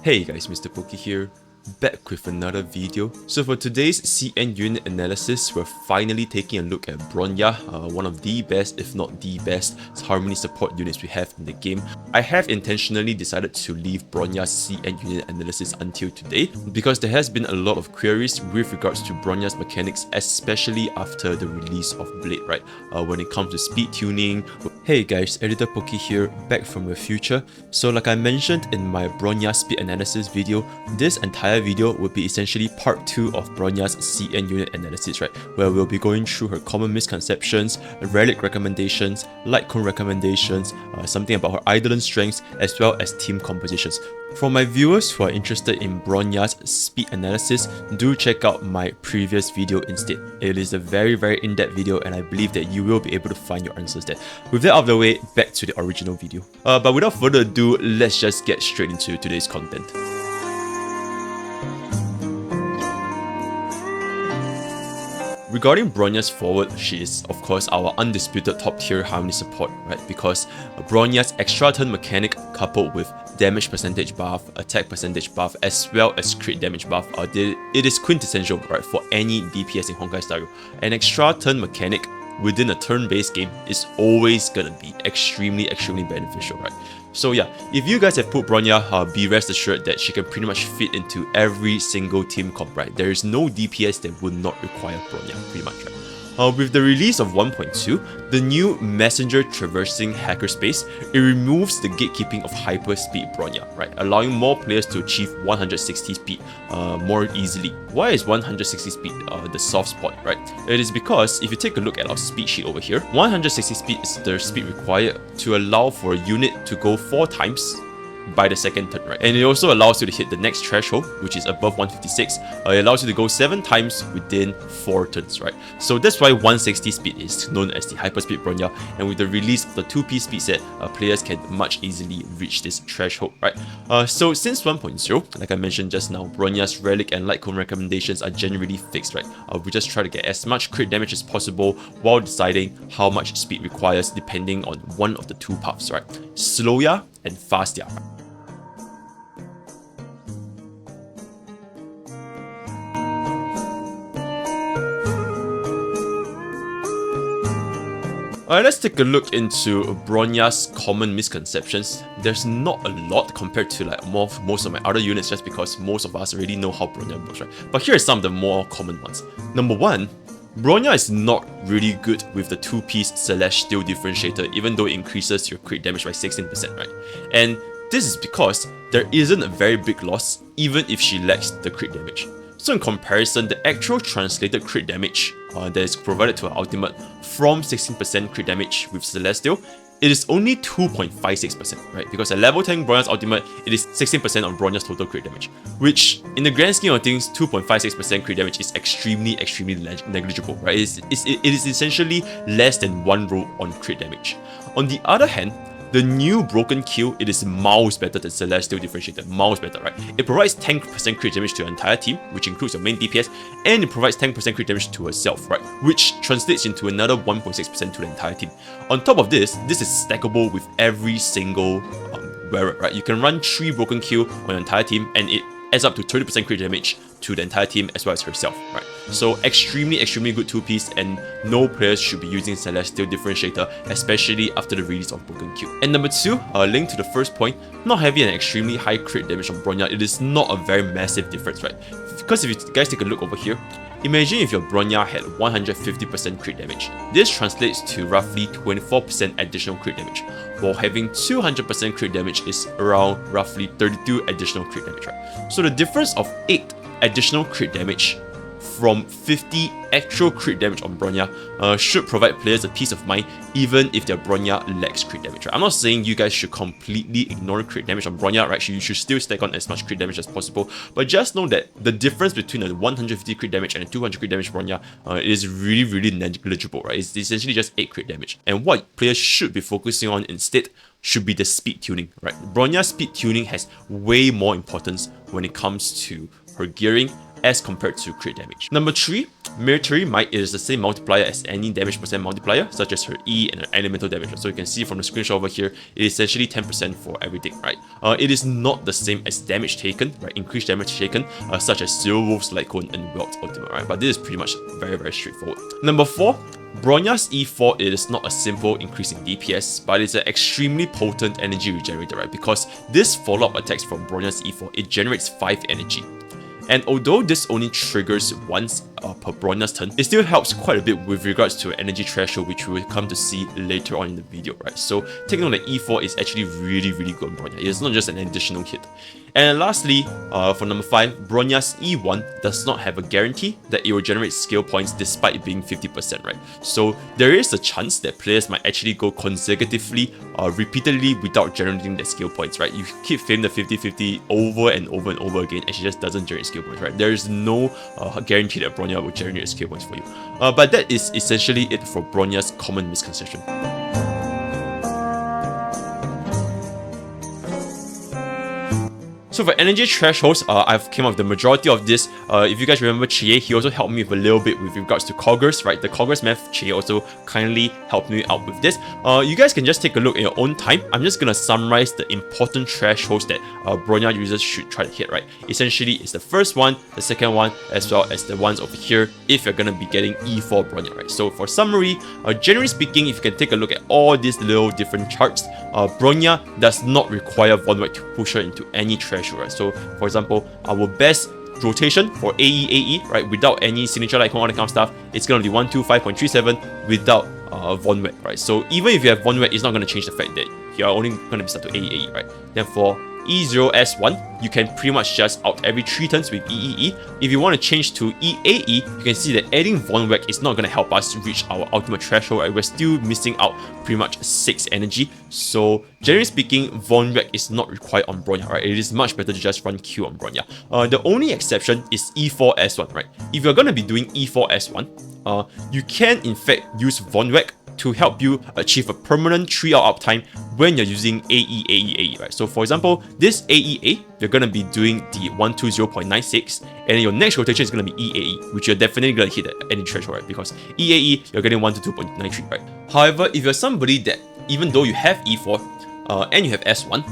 Hey guys, Mr. Poki here, back with another video. So for today's CN unit analysis, we're finally taking a look at Bronya, one of the best, if not the best, harmony support units we have in the game. I have intentionally decided to leave Bronya's CN unit analysis until today, because there has been a lot of queries with regards to Bronya's mechanics, especially after the release of Blade, right? When it comes to speed tuning. Hey guys, Editor Poki here, back from the future. So like I mentioned in my Bronya speed analysis video, this entire video will be essentially part 2 of Bronya's CN unit analysis, right? Where we'll be going through her common misconceptions, Relic Recommendations, Lightcone Recommendations, something about her Eidolon strengths, as well as team compositions. For my viewers who are interested in Bronya's speed analysis, do check out my previous video instead. It is a very in-depth video and I believe that you will be able to find your answers there. With that out of the way, back to the original video. But without further ado, let's just get straight into today's content. Regarding Bronya's forward, she is of course our undisputed top tier harmony support, right? Because Bronya's extra turn mechanic coupled with damage percentage buff, attack percentage buff, as well as crit damage buff, it is quintessential, right, for any DPS in Honkai Star Rail. An extra turn mechanic within a turn-based game is always gonna be extremely beneficial, right? So yeah, if you guys have put Bronya, be rest assured that she can pretty much fit into every single team comp, right? There is no DPS that would not require Bronya, pretty much, right? With the release of 1.2, the new Messenger Traversing Hackerspace, it removes the gatekeeping of hyper-speed Bronya, right? Allowing more players to achieve 160 speed more easily. Why is 160 speed the soft spot, right? It is because if you take a look at our speed sheet over here, 160 speed is the speed required to allow for a unit to go 4 times by the second turn, right? And it also allows you to hit the next threshold, which is above 156. It allows you to go 7 times within 4 turns, right? So that's why 160 speed is known as the hyperspeed Bronya, and with the release of the 2-piece speed set, players can much easily reach this threshold, right? So since 1.0, like I mentioned just now, Bronya's Relic and Lightcone recommendations are generally fixed, right? We just try to get as much crit damage as possible while deciding how much speed requires depending on one of the 2 paths, right? Slower and faster. Alright, let's take a look into Bronya's common misconceptions. There's not a lot compared to like most of my other units, just because most of us already know how Bronya works, right? But here are some of the more common ones. Number 1, Bronya is not really good with the 2-piece Celestial differentiator, even though it increases your crit damage by 16%, right? And this is because there isn't a very big loss, even if she lacks the crit damage. So in comparison, the actual translated crit damage that is provided to her ultimate from 16% crit damage with Celestial, it is only 2.56%, right? Because at level 10 Bronya's ultimate, it is 16% of Bronya's total crit damage, which in the grand scheme of things, 2.56% crit damage is extremely negligible, right? It is essentially less than 1 roll on crit damage. On the other hand, the new Broken Kill, it is miles better than Celestial differentiator, miles better, right? It provides 10% crit damage to your entire team, which includes your main DPS, and it provides 10% crit damage to herself, right? Which translates into another 1.6% to the entire team. On top of this is stackable with every single wearer, right? You can run 3 Broken Kill on your entire team, and it adds up to 30% crit damage to the entire team as well as herself, right? So extremely good 2-piece, and no players should be using Celestial differentiator, especially after the release of Broken Kill. And number 2, linked to the first point, not having an extremely high crit damage on Bronya, it is not a very massive difference, right? Because if you guys take a look over here, imagine if your Bronya had 150% crit damage. This translates to roughly 24% additional crit damage, while having 200% crit damage is around roughly 32 additional crit damage, right? So the difference of 8 additional crit damage from 50 actual crit damage on Bronya should provide players a peace of mind, even if their Bronya lacks crit damage, right? I'm not saying you guys should completely ignore crit damage on Bronya, right? You should still stack on as much crit damage as possible, but just know that the difference between a 150 crit damage and a 200 crit damage Bronya is really negligible, right? It's essentially just 8 crit damage. And what players should be focusing on instead should be the speed tuning, right? Bronya's speed tuning has way more importance when it comes to her gearing as compared to crit damage. Number 3, Military Might is the same multiplier as any damage percent multiplier, such as her E and her elemental damage. So you can see from the screenshot over here, it is essentially 10% for everything, right? It is not the same as damage taken, right? Increased damage taken, such as Zero Wolf's Lightcone and Welt's ultimate, right? But this is pretty much very straightforward. Number 4, Bronya's E4 is not a simple increase in DPS, but it's an extremely potent energy regenerator, right? Because this follow-up attacks from Bronya's E4, it generates 5 energy. And although this only triggers once per Bronya's turn, it still helps quite a bit with regards to energy threshold, which we will come to see later on in the video, right? So take note that E4 is actually really good on Bronya. It is not just an additional hit. And lastly, for number 5, Bronya's E1 does not have a guarantee that it will generate skill points despite being 50%, right? So there is a chance that players might actually go consecutively, repeatedly without generating their skill points, right? You keep failing the 50-50 over and over again, and she just doesn't generate skill points, right? There is no guarantee that Bronya will generate skill points for you. But that is essentially it for Bronya's common misconception. So for energy thresholds, I've came up with the majority of this. If you guys remember Chie, he also helped me with a little bit with regards to Coggers, right? The Coggers math, Chie also kindly helped me out with this. You guys can just take a look in your own time. I'm just gonna summarize the important thresholds that Bronya users should try to hit, right? Essentially, it's the first one, the second one, as well as the ones over here, if you're gonna be getting E4 Bronya, right? So for summary, generally speaking, if you can take a look at all these little different charts, Bronya does not require Von Weck to push her into any threshold, right? So for example, our best rotation for AE, right, without any signature Lightcone, all that kind of stuff, it's gonna be 125.37 without Von Weck, right? So even if you have Von Weck, it's not gonna change the fact that you're only gonna be stuck to AE, right? Then for E0S1, you can pretty much just out every 3 turns with EEE. If you want to change to EAE, you can see that adding Von Weck is not going to help us reach our ultimate threshold, right? We're still missing out pretty much 6 energy. So generally speaking, Von Weck is not required on Bronya, right? It is much better to just run Q on Bronya. The only exception is E4S1, right? If you're going to be doing E4S1, you can in fact use Von Weck to help you achieve a permanent 3-hour uptime when you're using AE, right? So for example, this AEA, you're gonna be doing the 120.96, and then your next rotation is gonna be EAE, which you're definitely gonna hit at any threshold, right? Because EAE, you're getting 122.93, right? However, if you're somebody that, even though you have E4, and you have S1,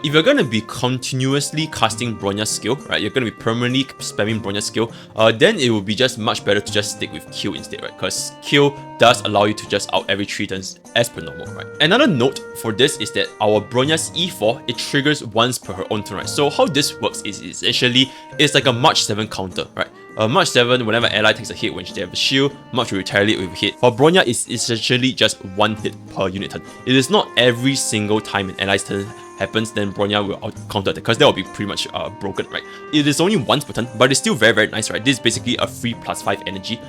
if you're going to be continuously casting Bronya's skill, right, you're going to be permanently spamming Bronya's skill, then it will be just much better to just stick with Q instead, right? Because Q does allow you to just out every 3 turns as per normal, right? Another note for this is that our Bronya's E4, it triggers once per her own turn, right? So how this works is essentially, it's like a March 7 counter, right? March 7, whenever ally takes a hit when they have a shield, March will retaliate with a hit. For Bronya, it's essentially just 1 hit per unit turn. It is not every single time an ally's turn happens, then Bronya will counter attack, because that will be pretty much broken, right? It is only once per turn, but it's still very nice, right? This is basically a free +5 energy.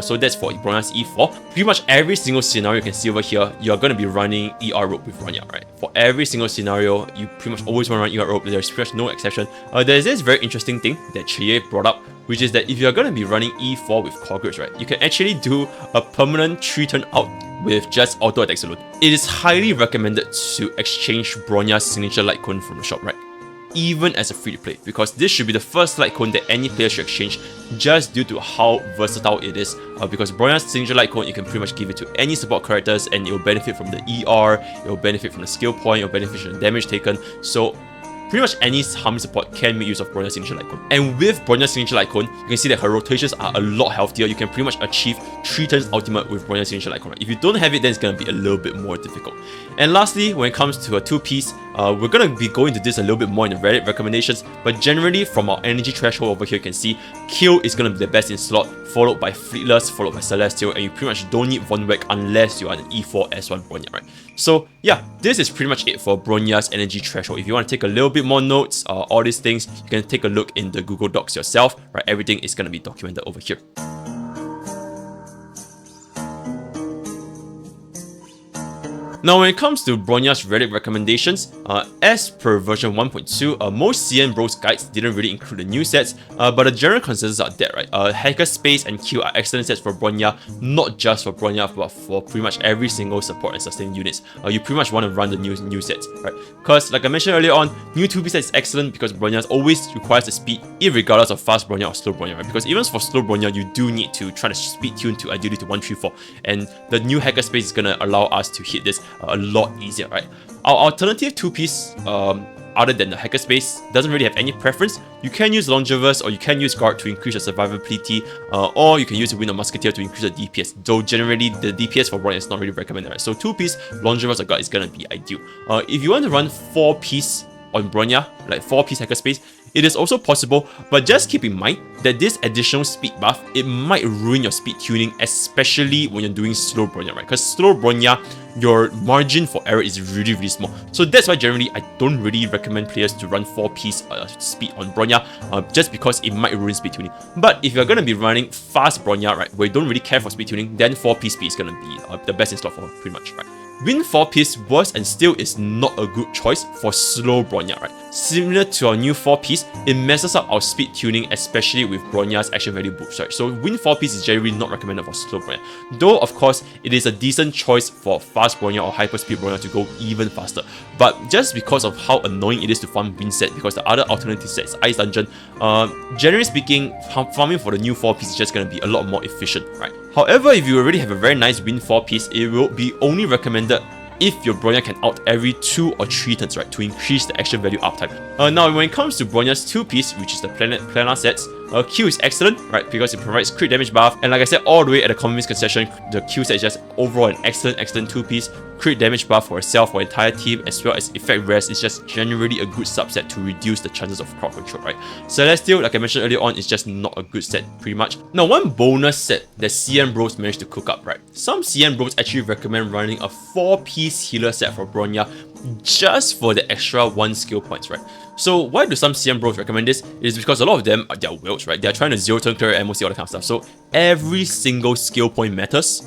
So that's for Bronya's E4. Pretty much every single scenario you can see over here, you're going to be running ER rope with Bronya, right? For every single scenario, you pretty much always want to run ER rope. There's pretty much no exception. There's this very interesting thing that Chie brought up, which is that if you're going to be running E4 with Coggers, right, you can actually do a permanent 3-turn out with just auto attacks alone. It is highly recommended to exchange Bronya's signature Lightcone from the shop, right? Even as a free-to-play, because this should be the first Lightcone that any player should exchange, just due to how versatile it is. Because Bronya's signature Lightcone, you can pretty much give it to any support characters, and it will benefit from the ER, it will benefit from the skill point, it will benefit from the damage taken. So pretty much any harming support can make use of Bronya's signature Lightcone. And with Bronya's signature Lightcone, you can see that her rotations are a lot healthier. You can pretty much achieve 3 turns ultimate with Bronya's signature Lightcone. If you don't have it, then it's going to be a little bit more difficult. And lastly, when it comes to a 2-piece, we're going to be going into this a little bit more in the Relic recommendations, but generally from our energy threshold over here, you can see Kill is going to be the best in slot, followed by Fleetless, followed by Celestial, and you pretty much don't need Von Weck unless you are an E4 S1 Bronya, right? So yeah, this is pretty much it for Bronya's energy threshold. If you want to take a little bit more notes, all these things, you can take a look in the Google Docs yourself, right? Everything is going to be documented over here. Now, when it comes to Bronya's Relic Recommendations, as per version 1.2, most CN Bros guides didn't really include the new sets, but the general consensus are that, right? Hacker Space and Q are excellent sets for Bronya, not just for Bronya, but for pretty much every single support and sustain units. You pretty much want to run the new sets, right? Because, like I mentioned earlier on, new 2P set is excellent because Bronya always requires the speed, irregardless of fast Bronya or slow Bronya, right? Because even for slow Bronya, you do need to try to speed tune to ideally to 134, and the new Hacker Space is gonna allow us to hit this a lot easier, right? Our alternative 2-piece, other than the Hacker Space, doesn't really have any preference. You can use Longevous or you can use Guard to increase your survivability, or you can use Wind of Musketeer to increase the DPS, though generally the DPS for Bronya is not really recommended, right? So 2-piece Longevous or Guard is gonna be ideal. If you want to run 4-piece on Bronya, like 4-piece Hacker Space, it is also possible, but just keep in mind that this additional speed buff, it might ruin your speed tuning, especially when you're doing slow Bronya, right? Because slow Bronya, your margin for error is really small. So that's why generally I don't really recommend players to run 4-piece speed on Bronya, just because it might ruin speed tuning. But if you're gonna be running fast Bronya, right, where you don't really care for speed tuning, then 4-piece speed is gonna be the best in slot for pretty much, right? Win 4-piece was and still is not a good choice for slow Bronya, right? Similar to our new 4-piece, it messes up our speed tuning, especially with Bronya's action value boost, right? So Win 4-piece is generally not recommended for slow Bronya. Though, of course, it is a decent choice for fast Bronya or hyper speed Bronya to go even faster. But just because of how annoying it is to farm Win set, because the other alternative sets, Ice Dungeon, generally speaking, farming for the new 4-piece is just going to be a lot more efficient, right? However, if you already have a very nice Win 4-piece, it will be only recommended if your Bronya can out every 2 or 3 turns, right, to increase the action value uptime. Now, when it comes to Bronya's 2-piece, which is the Planar sets, Q is excellent, right, because it provides crit damage buff, and like I said, all the way at the common misconception, the Q set is just overall an excellent 2-piece, crit damage buff for itself, for entire team, as well as effect rest is just generally a good subset to reduce the chances of crowd control, right? Celestial, like I mentioned earlier on, is just not a good set, pretty much. Now, one bonus set that CN Bros managed to cook up, right? Some CN Bros actually recommend running a 4-piece healer set for Bronya, just for the extra 1 skill points, right? So why do some CM Bros recommend this? It is because a lot of them are Welch, right? They're trying to 0-turn clear MOC, all that kind of stuff. So every single skill point matters,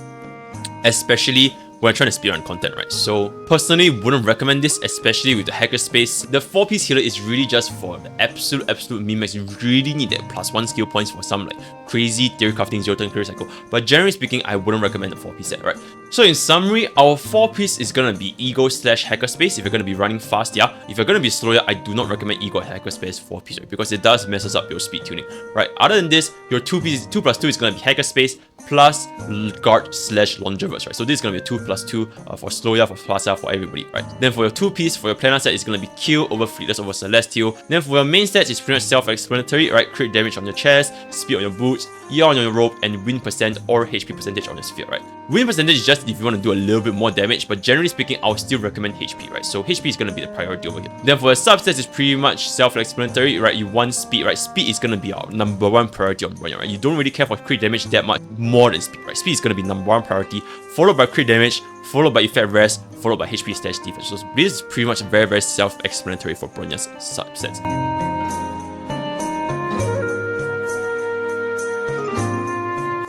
especially when trying to speedrun content, right? So personally, wouldn't recommend this, especially with the Hacker Space. The 4-piece healer is really just for the absolute min-max. You really need that +1 skill points for some like crazy theory crafting 0-turn clear cycle. But generally speaking, I wouldn't recommend the 4-piece set, right? So in summary, our 4-piece is gonna be Ego / Hacker Space if you're gonna be running fast, yeah. If you're gonna be slower, I do not recommend Ego Hacker Space 4-piece, right? Because it does messes up your speed tuning, right? Other than this, your 2-piece, 2+2 is gonna be Hacker Space plus Guard / Longevous, right? So this is gonna be a 2+2 for Sloya, for Plaza, for everybody, right? Then for your 2-piece, for your Planar set, it's gonna be Q over Fleetless over Celestial. Then for your main stats, it's pretty much self-explanatory, right? Crit damage on your chest, speed on your boots, ER on your rope, and win % or HP percentage on your sphere, right? Win percentage is just if you want to do a little bit more damage, but generally speaking, I'll still recommend HP, right? So HP is gonna be the priority over here. Then for the subsets, it's pretty much self-explanatory, right? You want speed, right? Speed is gonna be our #1 priority on Bronya, right? You don't really care for crit damage that much more than speed, right? Speed is gonna be #1 priority, followed by crit damage, followed by effect rest, followed by HP / defense. So this is pretty much very self-explanatory for Bronya's subsets.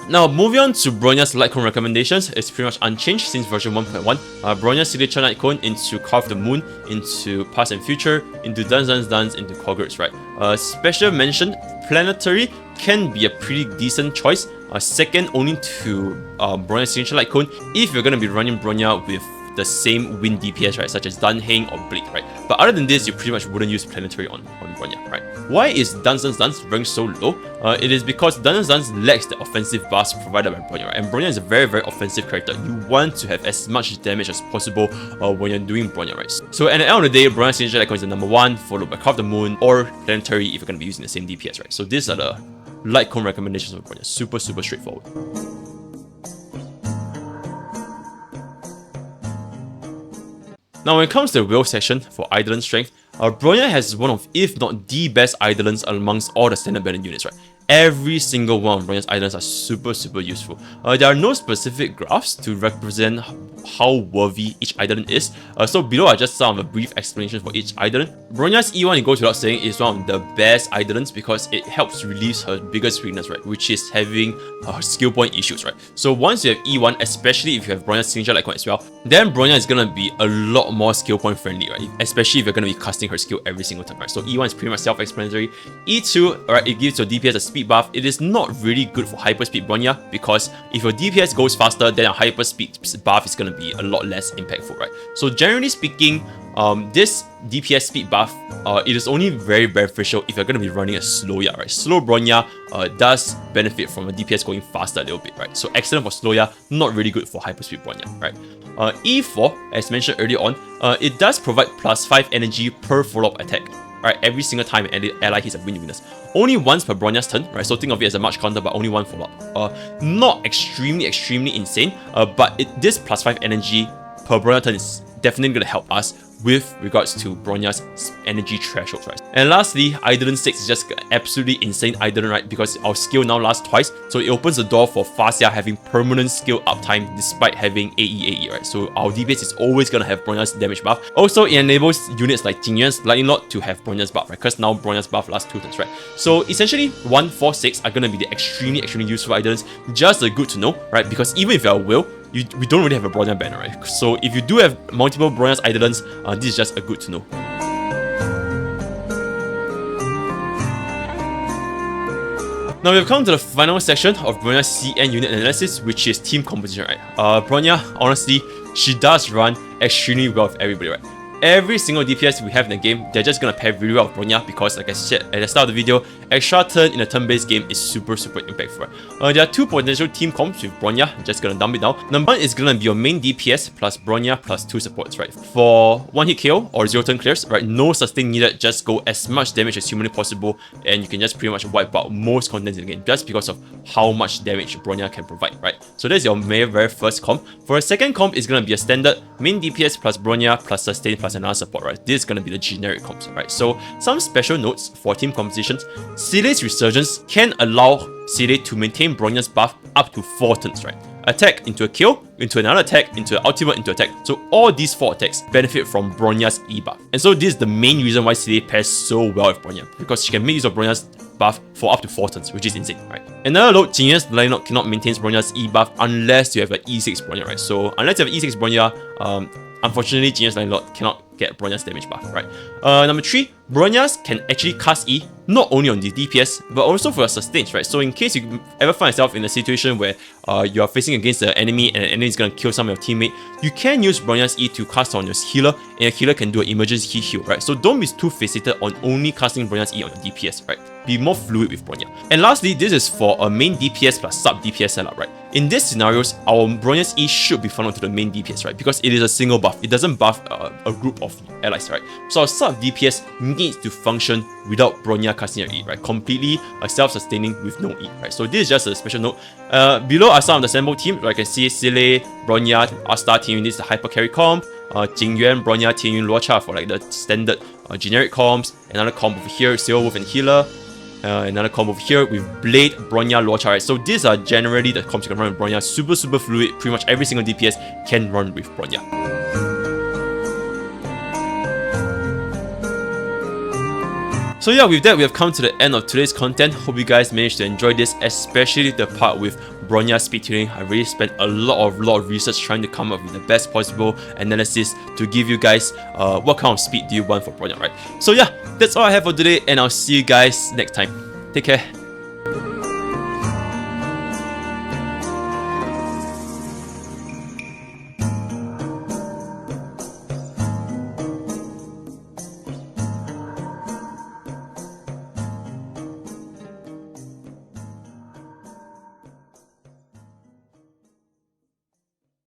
Now, moving on to Bronya's Lightcone Recommendations, it's pretty much unchanged since version 1.1. Bronya's signature Lightcone into Carve the Moon, into Past and Future, into Dance, into Coggers, right? Special mention, Planetary can be a pretty decent choice, second only to Bronya's signature Lightcone if you're going to be running Bronya with the same win DPS, right, such as Dunhang or Blake, right? But other than this, you pretty much wouldn't use Planetary on Bronya, right? Why is Dance ranked so low? It is because Dance lacks the offensive bars provided by Bronya, right? And Bronya is a very offensive character. You want to have as much damage as possible when you're doing Bronya, right? So at the end of the day, Bronya's signature Lightcone is the #1, followed by Carve the Moon or Planetary if you're going to be using the same DPS, right? So these are the Lightcone recommendations for Bronya. Super straightforward. Now, when it comes to the will section for Eidolon strength, Bronya has one of, if not the best Eidolons amongst all the standard banner units, right? every single one of Bronya's items are super useful. There are no specific graphs to represent how worthy each item is, so below are just some of the brief explanations for each item. Bronya's E1, it goes without saying, is one of the best items because it helps release her biggest weakness, right, which is having skill point issues, right. So once you have E1, especially if you have Bronya's signature Lightcone as well, then Bronya is gonna be a lot more skill point friendly, right, especially if you're gonna be casting her skill every single time, right. So E1 is pretty much self-explanatory. E2, alright, it gives your DPS a speed buff. It is not really good for hyperspeed Bronya because if your DPS goes faster, then a hyperspeed buff is gonna be a lot less impactful, right. So generally speaking, this DPS speed buff, it is only very beneficial if you're going to be running a slow Yard, right? Slow Bronya does benefit from a DPS going faster a little bit, right? So excellent for slow Yard, not really good for hyperspeed Bronya, right? E4, as mentioned earlier on, it does provide +5 energy per follow-up attack, right? Every single time an ally hits a win weakness. Only once per Bronya's turn, right? So think of it as a March counter, but only one follow-up. Not extremely insane, but this +5 energy per Bronya turn is definitely going to help us with regards to Bronya's energy thresholds, right? And lastly, Eidolon 6 is just absolutely insane Eidolon, right? Because our skill now lasts twice, so it opens the door for Fasia having permanent skill uptime despite having AE, right? So our DPS is always gonna have Bronya's damage buff. Also, it enables units like Jingyuan's Lightning Lord to have Bronya's buff, right? Because now Bronya's buff lasts 2 turns, right? So essentially, 1, 4, 6 are gonna be the extremely useful Eidolons. Just good to know, right? Because even if you are Will, we don't really have a Bronya banner, right? So if you do have multiple Bronya's Eidolons, this is just a good to know. Now we've come to the final section of Bronya's CN unit analysis, which is team composition, right? Bronya, honestly, she does run extremely well with everybody, right? Every single DPS we have in the game, they're just gonna pair really well with Bronya because, like I said at the start of the video, extra turn in a turn-based game is super impactful, right? There are 2 potential team comps with Bronya, just gonna dump it down. Number 1 is gonna be your main DPS plus Bronya plus 2 supports, right? For 1-hit KO or 0 turn clears, right? No sustain needed, just go as much damage as humanly possible and you can just pretty much wipe out most contents in the game just because of how much damage Bronya can provide, right? So that's your very first comp. For a second comp, is gonna be a standard main DPS plus Bronya plus sustain plus another support, right? This is gonna be the generic comps, right? So some special notes for team compositions. Seele's Resurgence can allow Seele to maintain Bronya's buff up to 4 turns, right? Attack into a kill, into another attack, into an ultimate, into attack. So all these 4 attacks benefit from Bronya's E buff. And so this is the main reason why Seele pairs so well with Bronya, because she can make use of Bronya's buff for up to 4 turns, which is insane, right? Another note, Jingyuan's lineup cannot maintain Bronya's E buff unless you have an E6 Bronya, right? So unless you have an E6 Bronya, unfortunately, Jingyuan's lineup cannot get Bronya's damage buff, right? Number 3, Bronya's can actually cast E not only on the DPS but also for your sustains, right? So in case you ever find yourself in a situation where you are facing against the enemy and the enemy is going to kill some of your teammate, you can use Bronya's E to cast on your healer, and your healer can do an emergency heal, right? So don't be too fixated on only casting Bronya's E on your DPS, right? Be more fluid with Bronya. And lastly, this is for a main DPS plus sub DPS setup, right? In these scenarios, our Bronya's E should be funneled to the main DPS, right? Because it is a single buff. It doesn't buff a group of allies, right? So our sub DPS needs to function without Bronya casting her E, right? Completely self-sustaining with no E, right? So this is just a special note. Below are some of the sample teams, like I see Seele, Bronya, Asta team. This is the hyper carry comp. Jingyuan, Bronya, Tianyun, Luocha for like the standard generic comps. Another comp over here, Seowolf and Healer. Another comp over here with Blade, Bronya, Luocha, right? So these are generally the comps you can run with Bronya. Super fluid. Pretty much every single DPS can run with Bronya. So yeah, with that, we have come to the end of today's content. Hope you guys managed to enjoy this, especially the part with Bronya speed tuning. I really spent a lot of research trying to come up with the best possible analysis to give you guys what kind of speed do you want for Bronya, right? So yeah, that's all I have for today, and I'll see you guys next time. Take care.